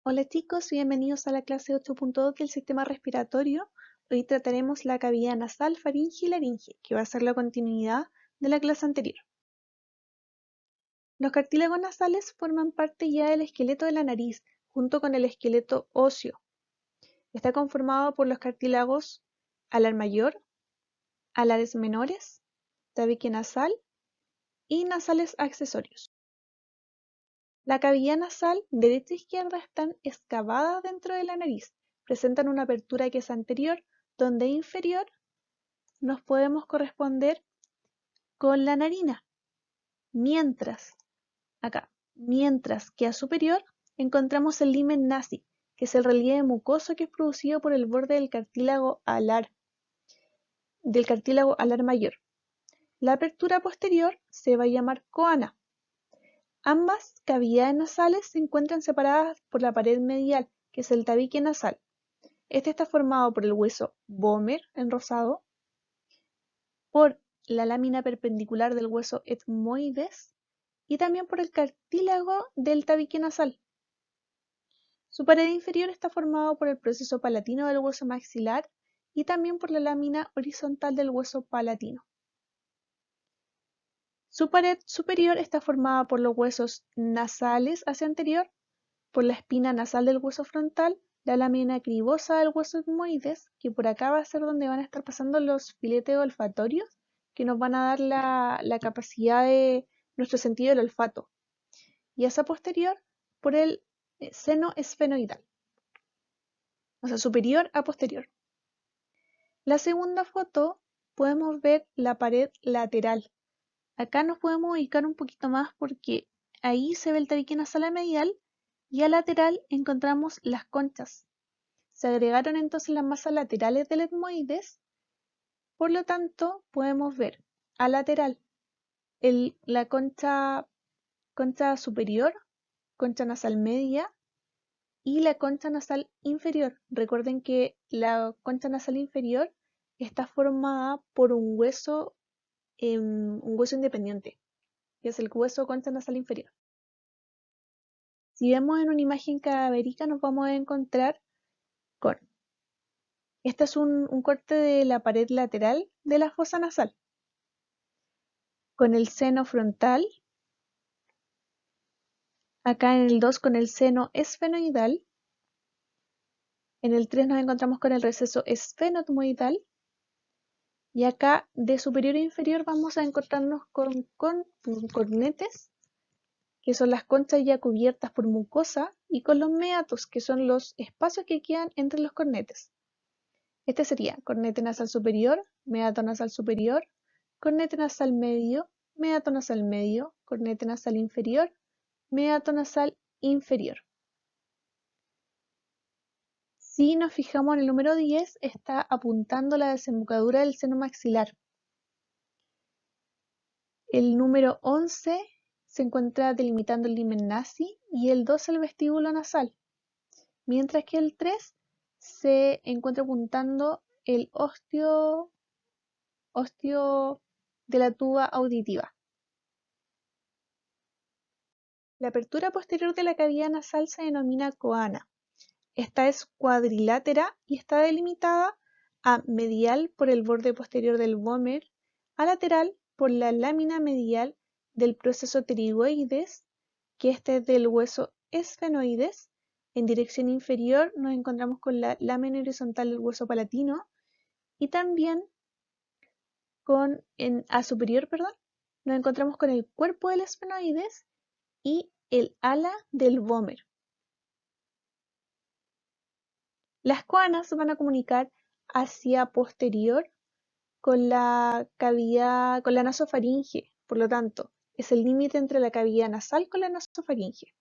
Hola chicos, bienvenidos a la clase 8.2 del sistema respiratorio. Hoy trataremos la cavidad nasal, faringe y laringe, que va a ser la continuidad de la clase anterior. Los cartílagos nasales forman parte ya del esqueleto de la nariz, junto con el esqueleto óseo. Está conformado por los cartílagos alar mayor, alares menores, tabique nasal y nasales accesorios. La cavidad nasal derecha e izquierda están excavadas dentro de la nariz, presentan una apertura que es anterior, donde inferior nos podemos corresponder con la narina, mientras que a superior encontramos el limen nasi, que es el relieve mucoso que es producido por el borde del cartílago alar mayor. La apertura posterior se va a llamar coana. Ambas cavidades nasales se encuentran separadas por la pared medial, que es el tabique nasal. Este está formado por el hueso vomer en rosado, por la lámina perpendicular del hueso etmoides y también por el cartílago del tabique nasal. Su pared inferior está formado por el proceso palatino del hueso maxilar y también por la lámina horizontal del hueso palatino. Su pared superior está formada por los huesos nasales hacia anterior, por la espina nasal del hueso frontal, la lámina cribosa del hueso etmoides, que por acá va a ser donde van a estar pasando los filetes olfatorios, que nos van a dar la capacidad de nuestro sentido del olfato. Y esa posterior por el seno esfenoidal, o sea, superior a posterior. La segunda foto podemos ver la pared lateral. Acá nos podemos ubicar un poquito más porque ahí se ve el tabique nasal medial y al lateral encontramos las conchas. Se agregaron entonces las masas laterales del etmoides, por lo tanto podemos ver al lateral la concha superior, concha nasal media y la concha nasal inferior. Recuerden que la concha nasal inferior está formada por un hueso independiente, que es el hueso concha nasal inferior. Si vemos en una imagen cadavérica nos vamos a encontrar con este es un corte de la pared lateral de la fosa nasal, con el seno frontal, acá en el 2 con el seno esfenoidal, en el 3 nos encontramos con el receso esfenoetmoidal, y acá de superior a inferior vamos a encontrarnos con cornetes, que son las conchas ya cubiertas por mucosa, y con los meatos, que son los espacios que quedan entre los cornetes. Este sería cornete nasal superior, meato nasal superior, cornete nasal medio, meato nasal medio, cornete nasal inferior, meato nasal inferior. Si nos fijamos en el número 10, está apuntando la desembocadura del seno maxilar. El número 11 se encuentra delimitando el limen nasi y el 12 el vestíbulo nasal, mientras que el 3 se encuentra apuntando el osteo de la tuba auditiva. La apertura posterior de la cavidad nasal se denomina coana. Esta es cuadrilátera y está delimitada a medial por el borde posterior del vómer, a lateral por la lámina medial del proceso pterigoides, que este es del hueso esfenoides. En dirección inferior nos encontramos con la lámina horizontal del hueso palatino y también a superior, nos encontramos con el cuerpo del esfenoides y el ala del vómer. Las coanas van a comunicar hacia posterior con la nasofaringe, por lo tanto, es el límite entre la cavidad nasal con la nasofaringe.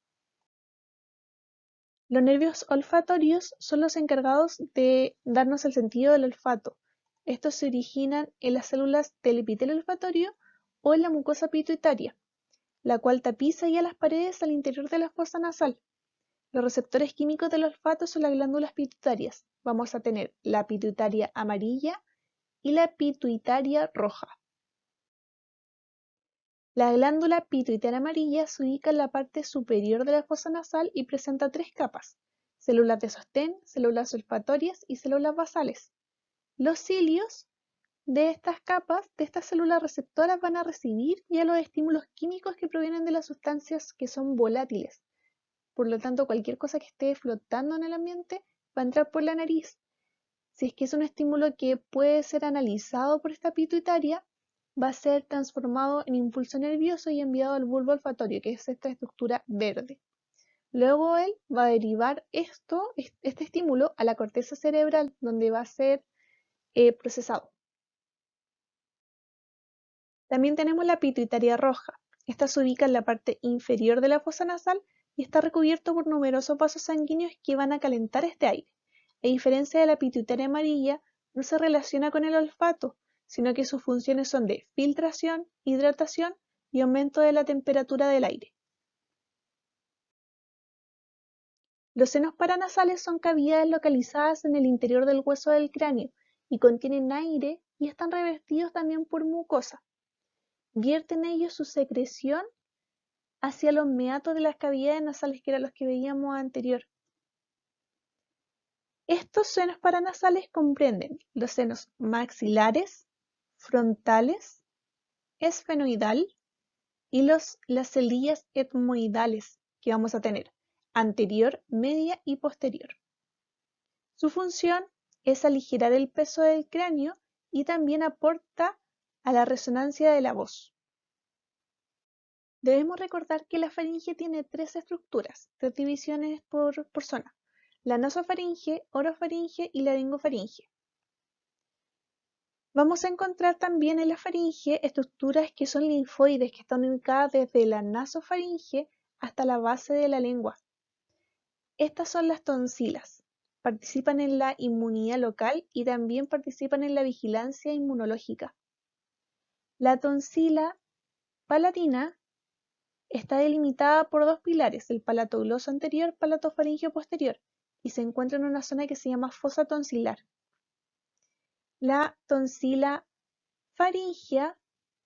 Los nervios olfatorios son los encargados de darnos el sentido del olfato. Estos se originan en las células del epitelio olfatorio o en la mucosa pituitaria, la cual tapiza ya las paredes al interior de la fosa nasal. Los receptores químicos del olfato son las glándulas pituitarias. Vamos a tener la pituitaria amarilla y la pituitaria roja. La glándula pituitaria amarilla se ubica en la parte superior de la fosa nasal y presenta 3 capas. células de sostén, células olfatorias y células basales. Los cilios de estas capas, de estas células receptoras, van a recibir ya los estímulos químicos que provienen de las sustancias que son volátiles. Por lo tanto, cualquier cosa que esté flotando en el ambiente va a entrar por la nariz. Si es que es un estímulo que puede ser analizado por esta pituitaria, va a ser transformado en impulso nervioso y enviado al bulbo olfatorio, que es esta estructura verde. Luego él va a derivar este estímulo a la corteza cerebral, donde va a ser procesado. También tenemos la pituitaria roja. Esta se ubica en la parte inferior de la fosa nasal y está recubierto por numerosos vasos sanguíneos que van a calentar este aire. A diferencia de la pituitaria amarilla, no se relaciona con el olfato, sino que sus funciones son de filtración, hidratación y aumento de la temperatura del aire. Los senos paranasales son cavidades localizadas en el interior del hueso del cráneo y contienen aire y están revestidos también por mucosa. Vierten ellos su secreción hacia los meatos de las cavidades nasales, que eran los que veíamos anterior. Estos senos paranasales comprenden los senos maxilares, frontales, esfenoidal y las celillas etmoidales que vamos a tener, anterior, media y posterior. Su función es aligerar el peso del cráneo y también aporta a la resonancia de la voz. Debemos recordar que la faringe tiene tres estructuras, tres divisiones por zona: la nasofaringe, orofaringe y laringofaringe. Vamos a encontrar también en la faringe estructuras que son linfoides, que están ubicadas desde la nasofaringe hasta la base de la lengua. Estas son las tonsilas. Participan en la inmunidad local y también participan en la vigilancia inmunológica. La tonsila palatina está delimitada por dos pilares, el palato gloso anterior, palato faríngeo posterior, y se encuentra en una zona que se llama fosa tonsilar. La tonsila faríngea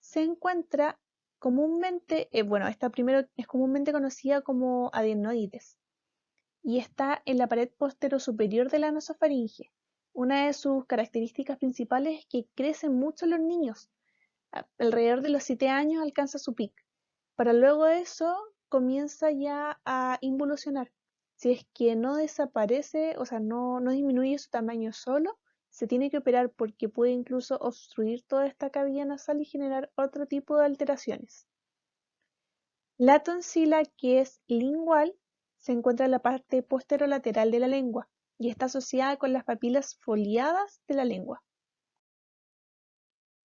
se encuentra comúnmente, esta primero es comúnmente conocida como adenoides, y está en la pared posterior-superior de la nasofaringe. Una de sus características principales es que crece mucho en los niños. Alrededor de los 7 años alcanza su pico. Para luego de eso comienza ya a involucionar. Si es que no desaparece, o sea, no disminuye su tamaño solo, se tiene que operar porque puede incluso obstruir toda esta cavidad nasal y generar otro tipo de alteraciones. La tonsila, que es lingual, se encuentra en la parte posterolateral de la lengua y está asociada con las papilas foliadas de la lengua.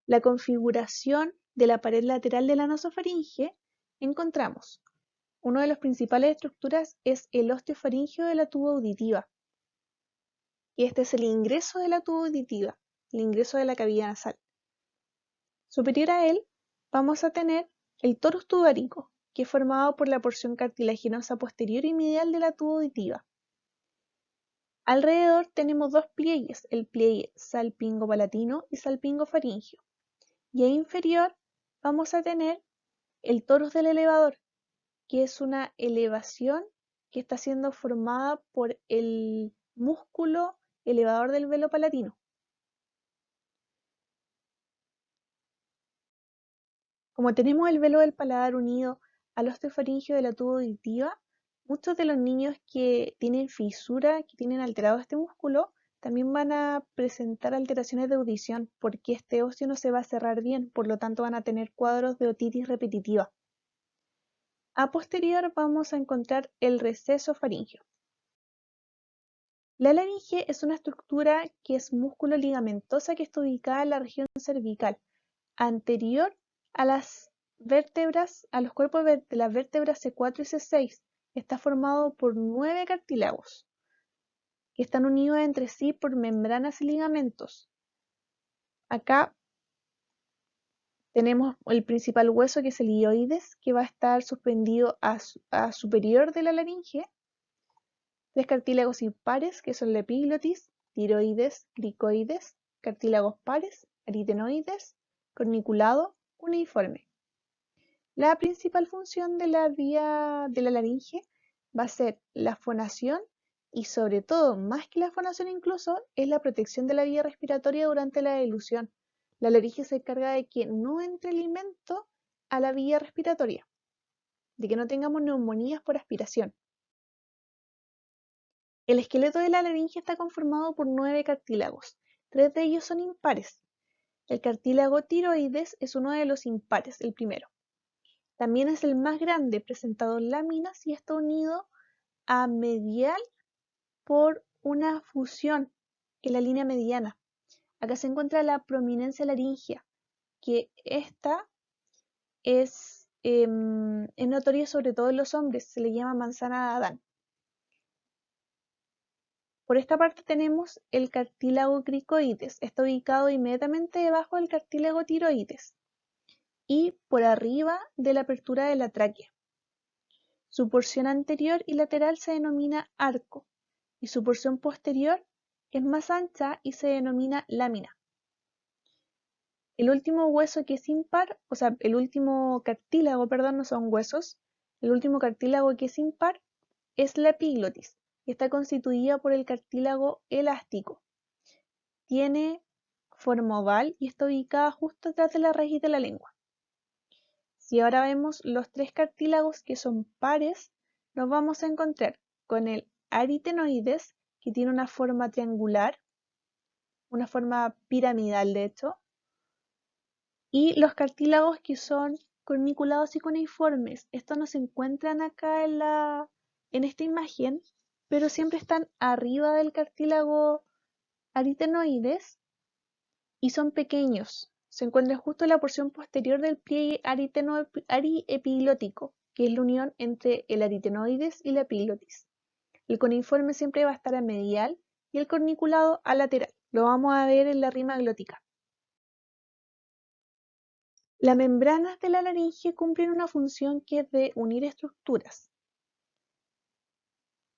La configuración de la pared lateral de la nasofaringe encontramos: una de las principales estructuras es el osteofaringeo de la tuba auditiva, y este es el ingreso de la tuba auditiva, el ingreso de la cavidad nasal. Superior a él vamos a tener el torus tubárico, que es formado por la porción cartilaginosa posterior y medial de la tuba auditiva. Alrededor tenemos dos pliegues, el pliegue salpingopalatino y salpingofaringeo. Y a inferior vamos a tener el torus del elevador, que es una elevación que está siendo formada por el músculo elevador del velo palatino. Como tenemos el velo del paladar unido al osteofaringeo de la tuba auditiva, muchos de los niños que tienen fisura, que tienen alterado este músculo, también van a presentar alteraciones de audición porque este óseo no se va a cerrar bien, por lo tanto van a tener cuadros de otitis repetitiva. A posterior vamos a encontrar el receso faríngeo. La laringe es una estructura que es músculo ligamentosa que está ubicada en la región cervical, anterior a las vértebras, a los cuerpos de las vértebras C4 y C6. Está formado por 9 cartílagos que están unidos entre sí por membranas y ligamentos. Acá tenemos el principal hueso, que es el ilioides, que va a estar suspendido a superior de la laringe. 3 cartílagos impares, que son la epiglotis, tiroides, cricoides, cartílagos pares, aritenoides, corniculado, cuneiforme. La principal función de la vía de la laringe va a ser la fonación y sobre todo, más que la fonación incluso, es la protección de la vía respiratoria durante la elusión. La laringe se encarga de que no entre alimento a la vía respiratoria, de que no tengamos neumonías por aspiración. El esqueleto de la laringe está conformado por 9 cartílagos. 3 de ellos son impares. El cartílago tiroides es uno de los impares, el primero. También es el más grande, presentado en láminas y está unido a medial por una fusión en la línea mediana. Acá se encuentra la prominencia laringea, que esta es notoria sobre todo en los hombres, se le llama manzana de Adán. Por esta parte tenemos el cartílago cricoides, está ubicado inmediatamente debajo del cartílago tiroides y por arriba de la apertura de la tráquea. Su porción anterior y lateral se denomina arco y su porción posterior es más ancha y se denomina lámina. El último hueso que es impar, o sea, el último cartílago, perdón, no son huesos, el último cartílago que es impar es la epiglotis y está constituida por el cartílago elástico. Tiene forma oval y está ubicada justo atrás de la raíz de la lengua. Si ahora vemos los 3 cartílagos que son pares, nos vamos a encontrar con el aritenoides, que tiene una forma triangular, una forma piramidal de hecho, y los cartílagos que son corniculados y cuneiformes. Estos no se encuentran acá en esta imagen, pero siempre están arriba del cartílago aritenoides y son pequeños. Se encuentran justo en la porción posterior del pliegue ariepiglótico, que es la unión entre el aritenoides y la epiglotis. El cuneiforme siempre va a estar a medial y el corniculado a lateral. Lo vamos a ver en la rima glótica. Las membranas de la laringe cumplen una función que es de unir estructuras.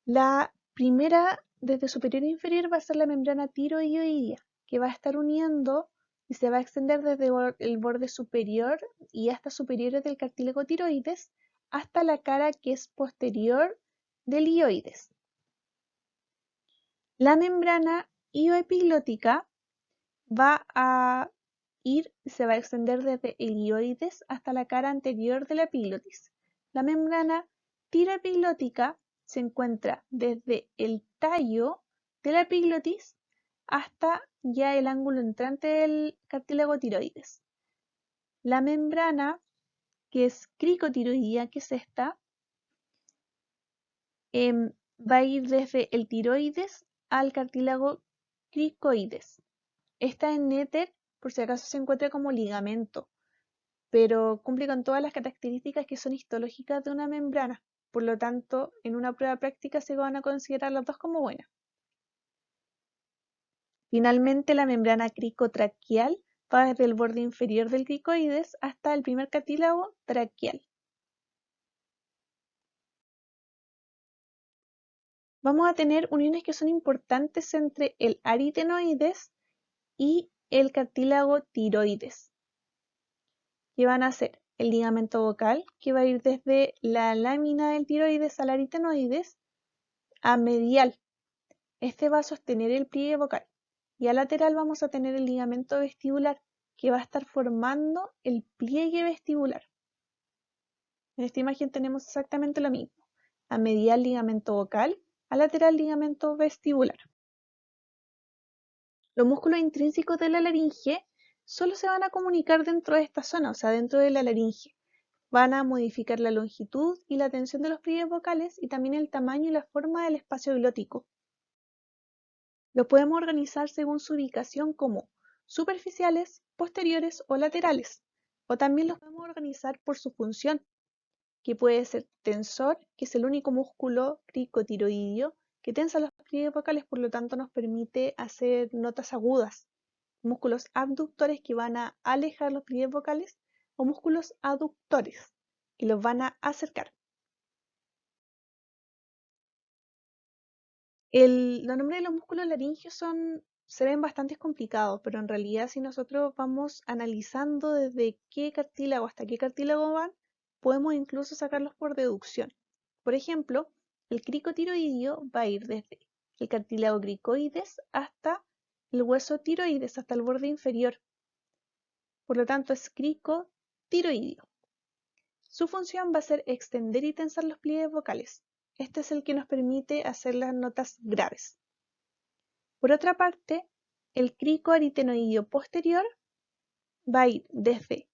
La primera, desde superior a inferior, va a ser la membrana tiroidea, que va a estar uniendo y se va a extender desde el borde superior y hasta superiores del cartílago tiroides hasta la cara que es posterior del ioides. La membrana ioepiglótica va a se va a extender desde el ioides hasta la cara anterior de la epiglotis. La membrana tiroepiglótica se encuentra desde el tallo de la epiglotis hasta ya el ángulo entrante del cartílago tiroides. La membrana que es cricotiroidea, que es esta, va a ir desde el tiroides al cartílago cricoides. Esta en éter, por si acaso se encuentra como ligamento, pero cumple con todas las características que son histológicas de una membrana. Por lo tanto, en una prueba práctica se van a considerar las dos como buenas. Finalmente, la membrana cricotraqueal va desde el borde inferior del cricoides hasta el primer cartílago traqueal. Vamos a tener uniones que son importantes entre el aritenoides y el cartílago tiroides, que van a ser el ligamento vocal, que va a ir desde la lámina del tiroides al aritenoides a medial. Este va a sostener el pliegue vocal. Y a lateral vamos a tener el ligamento vestibular, que va a estar formando el pliegue vestibular. En esta imagen tenemos exactamente lo mismo. A medial ligamento vocal, a lateral ligamento vestibular. Los músculos intrínsecos de la laringe solo se van a comunicar dentro de esta zona, o sea, dentro de la laringe. Van a modificar la longitud y la tensión de los pliegues vocales y también el tamaño y la forma del espacio glótico. Los podemos organizar según su ubicación como superficiales, posteriores o laterales. O también los podemos organizar por su función, que puede ser tensor, que es el único músculo cricotiroideo que tensa los pliegues vocales, por lo tanto nos permite hacer notas agudas. Músculos abductores que van a alejar los pliegues vocales o músculos aductores que los van a acercar. Los nombres de los músculos laringeos se ven bastante complicados, pero en realidad si nosotros vamos analizando desde qué cartílago hasta qué cartílago van, podemos incluso sacarlos por deducción. Por ejemplo, el cricotiroideo va a ir desde el cartílago cricoides hasta el hueso tiroides, hasta el borde inferior. Por lo tanto, es cricotiroideo. Su función va a ser extender y tensar los pliegues vocales. Este es el que nos permite hacer las notas graves. Por otra parte, el cricoaritenoideo posterior va a ir desde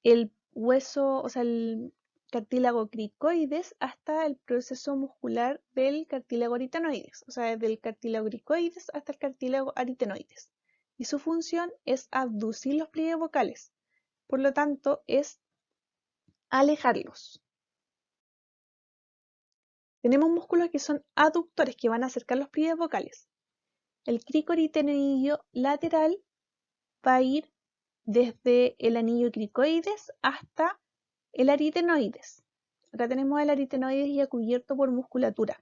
el hueso, o sea, el cartílago cricoides hasta el proceso muscular del cartílago aritenoides, o sea, desde el cartílago cricoides hasta el cartílago aritenoides. Y su función es abducir los pliegues vocales, por lo tanto, es alejarlos. Tenemos músculos que son aductores, que van a acercar los pliegues vocales. El cricoaritenoideo lateral va a ir desde el anillo cricoides hasta el aritenoides. Acá tenemos el aritenoides ya cubierto por musculatura.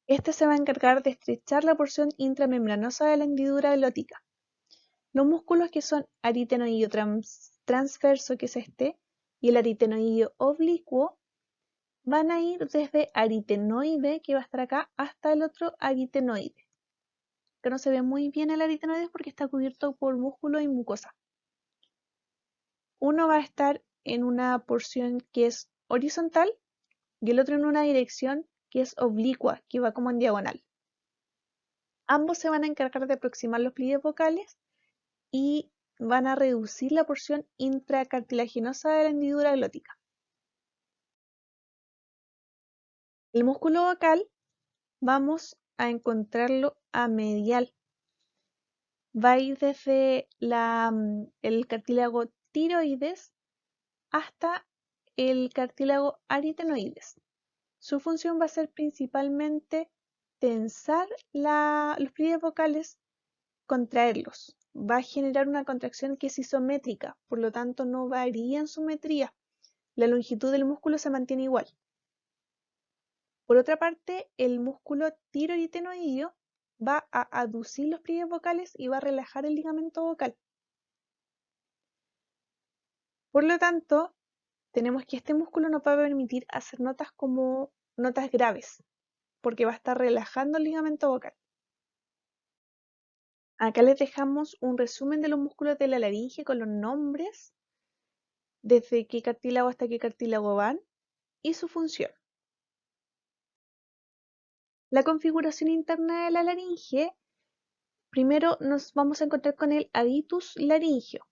Este se va a encargar de estrechar la porción intramembranosa de la hendidura glótica. Los músculos que son aritenoideo transverso, que es este, y el aritenoideo oblicuo, van a ir desde aritenoide, que va a estar acá, hasta el otro aritenoide. Que no se ve muy bien el aritenoide porque está cubierto por músculo y mucosa. Uno va a estar en una porción que es horizontal y el otro en una dirección que es oblicua, que va como en diagonal. Ambos se van a encargar de aproximar los pliegues vocales y van a reducir la porción intracartilaginosa de la hendidura glótica. El músculo vocal vamos a encontrarlo a medial. Va a ir desde el cartílago tiroides hasta el cartílago aritenoides. Su función va a ser principalmente tensar los pliegues vocales, contraerlos. Va a generar una contracción que es isométrica, por lo tanto no varía en su metría. La longitud del músculo se mantiene igual. Por otra parte, el músculo tiroaritenoideo va a aducir los pliegues vocales y va a relajar el ligamento vocal. Por lo tanto, tenemos que este músculo nos va a permitir hacer notas como notas graves, porque va a estar relajando el ligamento vocal. Acá les dejamos un resumen de los músculos de la laringe con los nombres, desde qué cartílago hasta qué cartílago van y su función. La configuración interna de la laringe, primero nos vamos a encontrar con el habitus laringeo,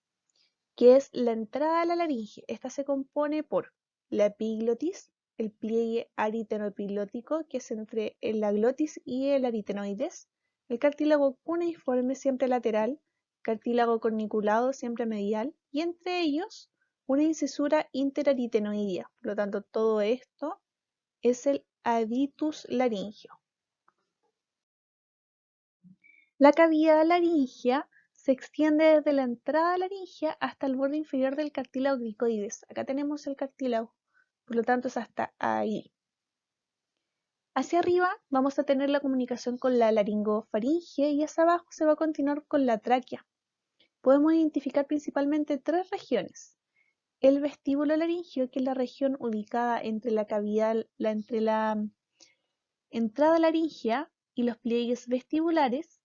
que es la entrada a la laringe. Esta se compone por la epiglotis, el pliegue aritenoepiglótico, que es entre la glotis y el aritenoides, el cartílago cuneiforme siempre lateral, cartílago corniculado siempre medial, y entre ellos una incisura interaritenoidea. Por lo tanto, todo esto es el habitus laringeo. La cavidad laringea se extiende desde la entrada laringea hasta el borde inferior del cartílago cricoides. Acá tenemos el cartílago, por lo tanto es hasta ahí. Hacia arriba vamos a tener la comunicación con la laringofaringe y hacia abajo se va a continuar con la tráquea. Podemos identificar principalmente tres regiones. El vestíbulo laringeo, que es la región ubicada entre la cavidad, entre la entrada laringea y los pliegues vestibulares.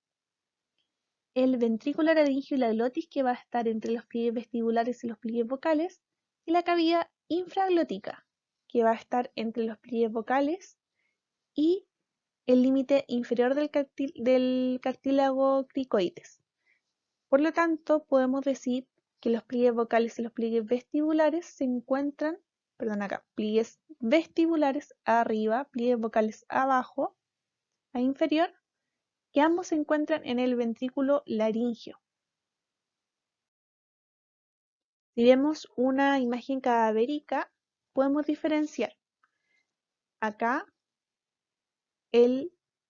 El ventrículo laringeo y la glotis, que va a estar entre los pliegues vestibulares y los pliegues vocales, y la cavidad infraglótica, que va a estar entre los pliegues vocales y el límite inferior del cartílago cricoides. Por lo tanto, podemos decir que los pliegues vocales y los pliegues vestibulares se encuentran, perdón, acá, pliegues vestibulares arriba, pliegues vocales abajo, a inferior, que ambos se encuentran en el ventrículo laringeo. Si vemos una imagen cadavérica, podemos diferenciar acá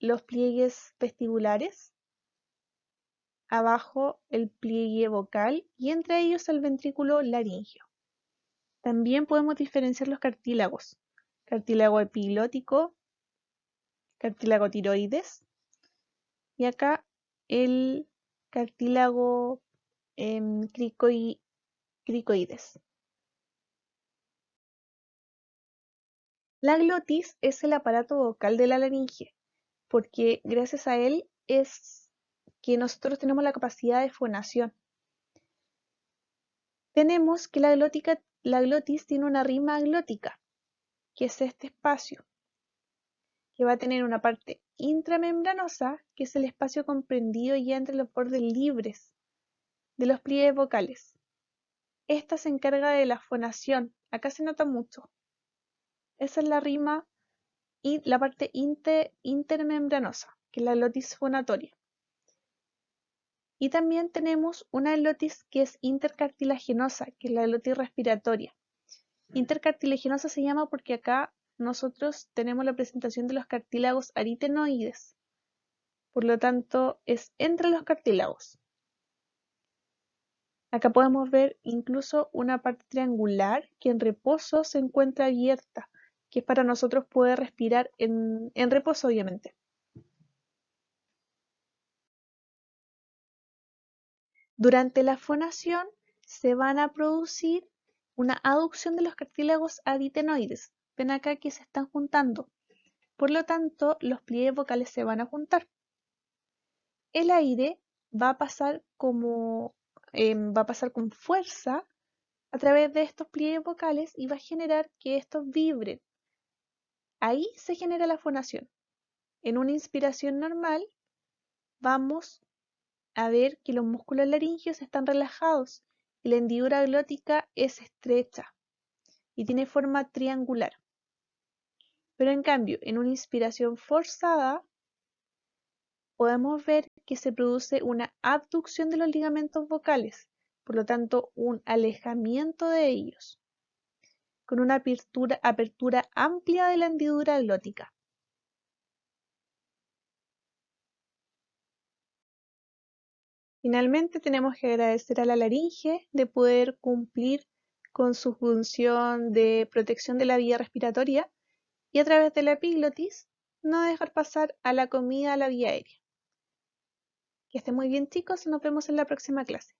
los pliegues vestibulares, abajo el pliegue vocal y entre ellos el ventrículo laringeo. También podemos diferenciar los cartílagos, cartílago epiglótico, cartílago tiroides y acá el cartílago cricoides. La glotis es el aparato vocal de la laringe, porque gracias a él es que nosotros tenemos la capacidad de fonación. Tenemos que la glotis tiene una rima glótica, que es este espacio, que va a tener una parte intramembranosa, que es el espacio comprendido ya entre los bordes libres de los pliegues vocales. Esta se encarga de la fonación, acá se nota mucho. Esa es la rima y la parte intermembranosa, que es la glotis fonatoria. Y también tenemos una glotis que es intercartilaginosa, que es la glotis respiratoria. Intercartilaginosa se llama porque acá nosotros tenemos la presentación de los cartílagos aritenoides. Por lo tanto, es entre los cartílagos. Acá podemos ver incluso una parte triangular que en reposo se encuentra abierta, que es para nosotros poder respirar en reposo, obviamente. Durante la fonación se van a producir una aducción de los cartílagos aritenoides. Ven acá que se están juntando. Por lo tanto, los pliegues vocales se van a juntar. El aire va a pasar va a pasar con fuerza a través de estos pliegues vocales y va a generar que estos vibren. Ahí se genera la fonación. En una inspiración normal vamos a ver que los músculos laringeos están relajados y la hendidura glótica es estrecha y tiene forma triangular. Pero en cambio, en una inspiración forzada podemos ver que se produce una abducción de los ligamentos vocales, por lo tanto un alejamiento de ellos, con una apertura amplia de la hendidura glótica. Finalmente tenemos que agradecer a la laringe de poder cumplir con su función de protección de la vía respiratoria y a través de la epiglotis no dejar pasar a la comida a la vía aérea. Que estén muy bien, chicos, nos vemos en la próxima clase.